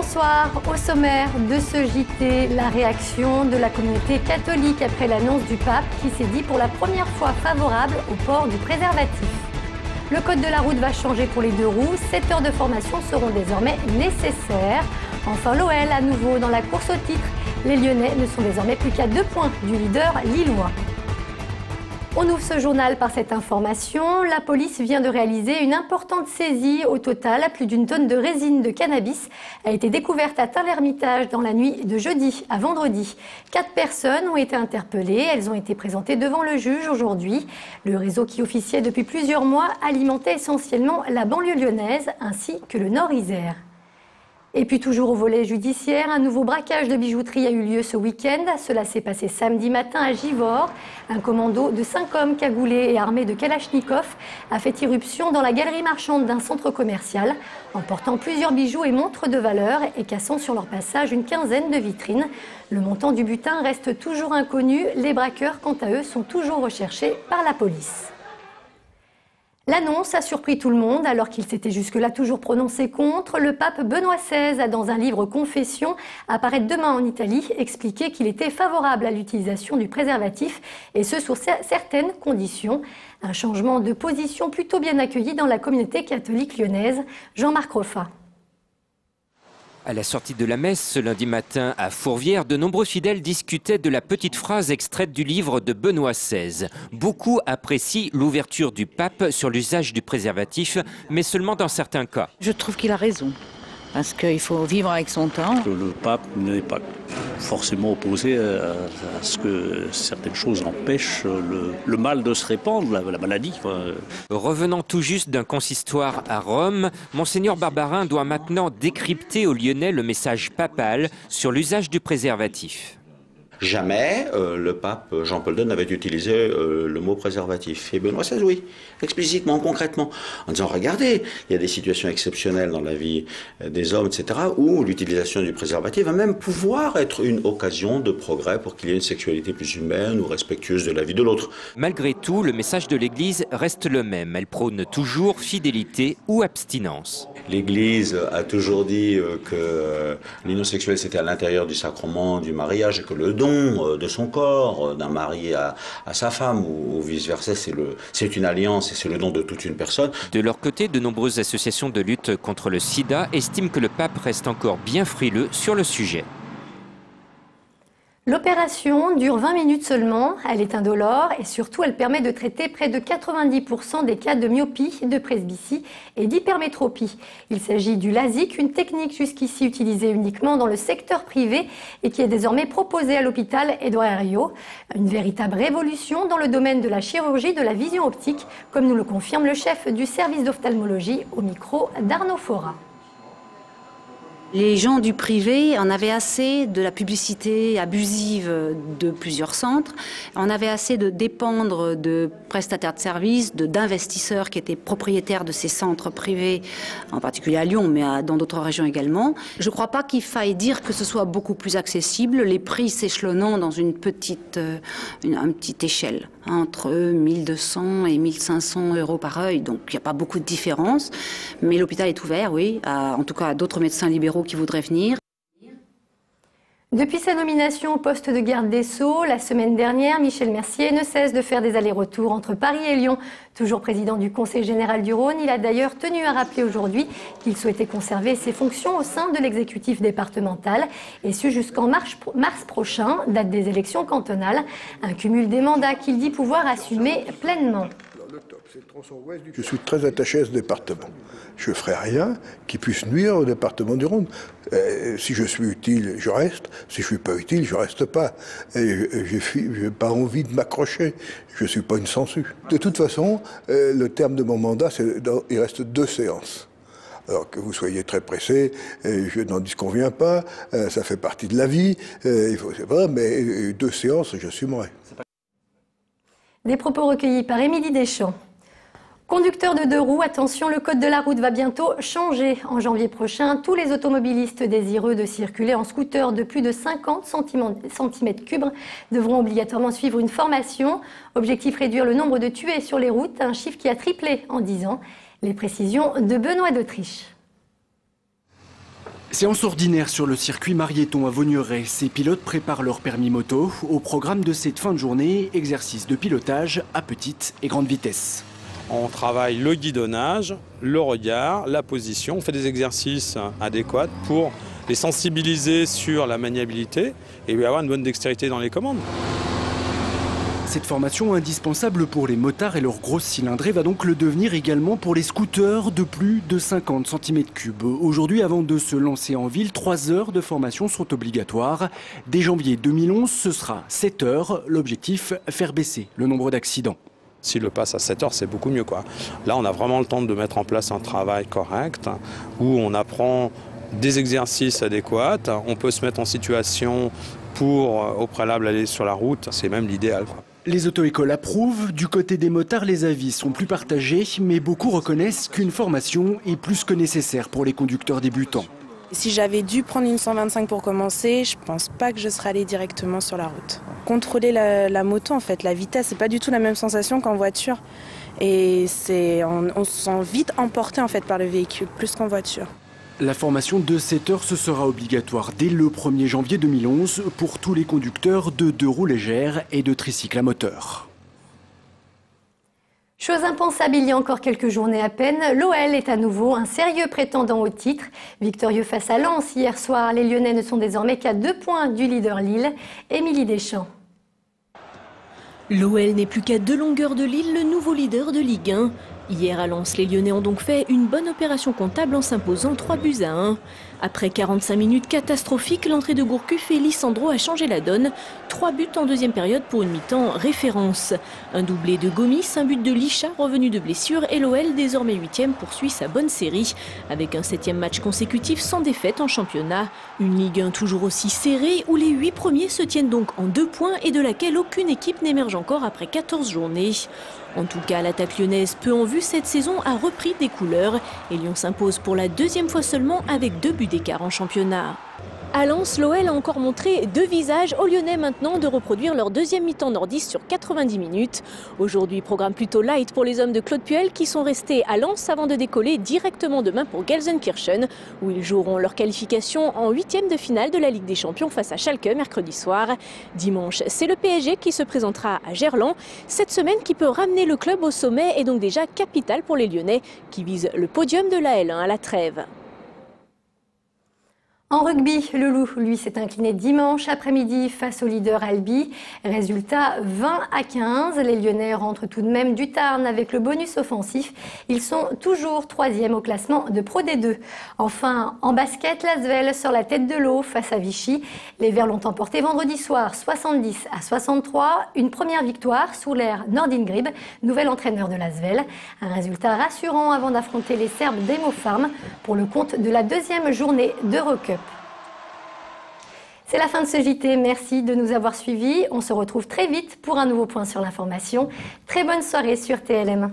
Bonsoir. Au sommaire de ce JT, la réaction de la communauté catholique après l'annonce du pape qui s'est dit pour la première fois favorable au port du préservatif. Le code de la route va changer pour les deux roues. 7 heures de formation seront désormais nécessaires. Enfin, l'OL à nouveau dans la course au titre. Les Lyonnais ne sont désormais plus qu'à 2 points du leader lillois. On ouvre ce journal par cette information. La police vient de réaliser une importante saisie. Au total, plus d'une tonne de résine de cannabis a été découverte à Tain-l'Hermitage dans la nuit de jeudi à vendredi. 4 personnes ont été interpellées. Elles ont été présentées devant le juge aujourd'hui. Le réseau qui officiait depuis plusieurs mois alimentait essentiellement la banlieue lyonnaise ainsi que le Nord-Isère. Et puis toujours au volet judiciaire, un nouveau braquage de bijouterie a eu lieu ce week-end. Cela s'est passé samedi matin à Givors. Un commando de 5 hommes cagoulés et armés de Kalachnikov a fait irruption dans la galerie marchande d'un centre commercial, emportant plusieurs bijoux et montres de valeur et cassant sur leur passage une quinzaine de vitrines. Le montant du butin reste toujours inconnu. Les braqueurs, quant à eux, sont toujours recherchés par la police. L'annonce a surpris tout le monde alors qu'il s'était jusque-là toujours prononcé contre. Le pape Benoît XVI a dans un livre Confession, à paraître demain en Italie, expliqué qu'il était favorable à l'utilisation du préservatif et ce sur certaines conditions. Un changement de position plutôt bien accueilli dans la communauté catholique lyonnaise. Jean-Marc Roffa. À la sortie de la messe ce lundi matin à Fourvière, de nombreux fidèles discutaient de la petite phrase extraite du livre de Benoît XVI. Beaucoup apprécient l'ouverture du pape sur l'usage du préservatif, mais seulement dans certains cas. Je trouve qu'il a raison, parce qu'il faut vivre avec son temps. Le pape n'est pas forcément opposé à ce que certaines choses empêchent le mal de se répandre, la maladie, quoi. Revenant tout juste d'un consistoire à Rome, Monseigneur Barbarin doit maintenant décrypter aux Lyonnais le message papal sur l'usage du préservatif. Jamais le pape Jean-Paul II n'avait utilisé le mot préservatif. Et Benoît XVI, oui, explicitement, concrètement, en disant, regardez, il y a des situations exceptionnelles dans la vie des hommes, etc., où l'utilisation du préservatif va même pouvoir être une occasion de progrès pour qu'il y ait une sexualité plus humaine ou respectueuse de la vie de l'autre. Malgré tout, le message de l'Église reste le même. Elle prône toujours fidélité ou abstinence. L'Église a toujours dit que l'union sexuelle c'était à l'intérieur du sacrement du mariage et que le don de son corps, d'un mari à sa femme ou vice-versa, c'est une alliance et c'est le don de toute une personne. De leur côté, de nombreuses associations de lutte contre le sida estiment que le pape reste encore bien frileux sur le sujet. L'opération dure 20 minutes seulement, elle est indolore et surtout elle permet de traiter près de 90% des cas de myopie, de presbytie et d'hypermétropie. Il s'agit du LASIK, une technique jusqu'ici utilisée uniquement dans le secteur privé et qui est désormais proposée à l'hôpital Édouard Herriot. Une véritable révolution dans le domaine de la chirurgie de la vision optique, comme nous le confirme le chef du service d'ophtalmologie au micro d'Arnaud Fora. Les gens du privé en avaient assez de la publicité abusive de plusieurs centres. On avait assez de dépendre de prestataires de services, d'investisseurs qui étaient propriétaires de ces centres privés, en particulier à Lyon, mais dans d'autres régions également. Je ne crois pas qu'il faille dire que ce soit beaucoup plus accessible, les prix s'échelonnant dans une petite échelle, entre 1200 et 1500 euros par œil. Donc il n'y a pas beaucoup de différence. Mais l'hôpital est ouvert, oui, en tout cas à d'autres médecins libéraux qui voudraient venir. Depuis sa nomination au poste de garde des Sceaux, la semaine dernière, Michel Mercier ne cesse de faire des allers-retours entre Paris et Lyon. Toujours président du Conseil général du Rhône, il a d'ailleurs tenu à rappeler aujourd'hui qu'il souhaitait conserver ses fonctions au sein de l'exécutif départemental, et ce jusqu'en mars prochain, date des élections cantonales. Un cumul des mandats qu'il dit pouvoir assumer pleinement. Je suis très attaché à ce département. Je ne ferai rien qui puisse nuire au département du Rhône. Si je suis utile, je reste. Si je ne suis pas utile, je ne reste pas. Je n'ai pas envie de m'accrocher. Je ne suis pas une sangsue. De toute façon, le terme de mon mandat, il reste 2 séances. Alors que vous soyez très pressé, je n'en disconviens pas, ça fait partie de la vie, c'est vrai, mais 2 séances, j'assumerai. Des propos recueillis par Émilie Deschamps. Conducteurs de 2 roues, attention, le code de la route va bientôt changer. En janvier prochain, tous les automobilistes désireux de circuler en scooter de plus de 50 cm3 devront obligatoirement suivre une formation. Objectif, réduire le nombre de tués sur les routes, un chiffre qui a triplé en 10 ans. Les précisions de Benoît d'Autriche. Séance ordinaire sur le circuit Marieton à Vaugneray. Ces pilotes préparent leur permis moto. Au programme de cette fin de journée, exercice de pilotage à petite et grande vitesse. On travaille le guidonnage, le regard, la position. On fait des exercices adéquats pour les sensibiliser sur la maniabilité et avoir une bonne dextérité dans les commandes. Cette formation indispensable pour les motards et leurs grosses cylindrées va donc le devenir également pour les scooters de plus de 50 cm3. Aujourd'hui, avant de se lancer en ville, 3 heures de formation sont obligatoires. Dès janvier 2011, ce sera 7 heures. L'objectif, faire baisser le nombre d'accidents. S'il le passe à 7 heures, c'est beaucoup mieux, quoi. Là, on a vraiment le temps de mettre en place un travail correct où on apprend des exercices adéquats. On peut se mettre en situation pour, au préalable, aller sur la route. C'est même l'idéal, quoi. Les auto-écoles approuvent. Du côté des motards, les avis sont plus partagés, mais beaucoup reconnaissent qu'une formation est plus que nécessaire pour les conducteurs débutants. Si j'avais dû prendre une 125 pour commencer, je pense pas que je serais allée directement sur la route. Contrôler la moto, en fait, la vitesse, c'est pas du tout la même sensation qu'en voiture. Et on se sent vite emporté en fait par le véhicule, plus qu'en voiture. La formation de 7 heures, ce sera obligatoire dès le 1er janvier 2011 pour tous les conducteurs de 2 roues légères et de tricycles à moteur. Chose impensable il y a encore quelques journées à peine, l'OL est à nouveau un sérieux prétendant au titre. Victorieux face à Lens hier soir, les Lyonnais ne sont désormais qu'à 2 points du leader Lille, Émilie Deschamps. L'OL n'est plus qu'à 2 longueurs de Lille, le nouveau leader de Ligue 1. Hier à Lens, les Lyonnais ont donc fait une bonne opération comptable en s'imposant 3-1. Après 45 minutes catastrophiques, l'entrée de Gourcuff et Lisandro a changé la donne. 3 buts en deuxième période pour une mi-temps référence. Un doublé de Gomis, un but de Licha revenu de blessure et l'OL désormais 8e poursuit sa bonne série. Avec un 7e match consécutif sans défaite en championnat. Une Ligue 1 toujours aussi serrée où les 8 premiers se tiennent donc en 2 points et de laquelle aucune équipe n'émerge encore après 14 journées. En tout cas, l'attaque lyonnaise peu en vue cette saison a repris des couleurs et Lyon s'impose pour la 2e fois seulement avec 2 buts d'écart en championnat. À Lens, l'OL a encore montré 2 visages aux Lyonnais maintenant de reproduire leur 2e mi-temps nordiste sur 90 minutes. Aujourd'hui, programme plutôt light pour les hommes de Claude Puel qui sont restés à Lens avant de décoller directement demain pour Gelsenkirchen où ils joueront leur qualification en 8e de finale de la Ligue des Champions face à Schalke mercredi soir. Dimanche, c'est le PSG qui se présentera à Gerland. Cette semaine qui peut ramener le club au sommet est donc déjà capitale pour les Lyonnais qui visent le podium de la L1 à la trêve. En rugby, le Loup, lui, s'est incliné dimanche après-midi face au leader Albi. Résultat 20-15. Les Lyonnais rentrent tout de même du Tarn avec le bonus offensif. Ils sont toujours 3e au classement de Pro D2. Enfin, en basket, l'Asvel sort la tête de l'eau face à Vichy. Les Verts l'ont emporté vendredi soir 70-63. Une première victoire sous l'ère Nordin Grib, nouvel entraîneur de l'Asvel. Un résultat rassurant avant d'affronter les Serbes d'Emo Farm pour le compte de la 2e journée d'Eurocup. C'est la fin de ce JT, merci de nous avoir suivis. On se retrouve très vite pour un nouveau point sur l'information. Très bonne soirée sur TLM.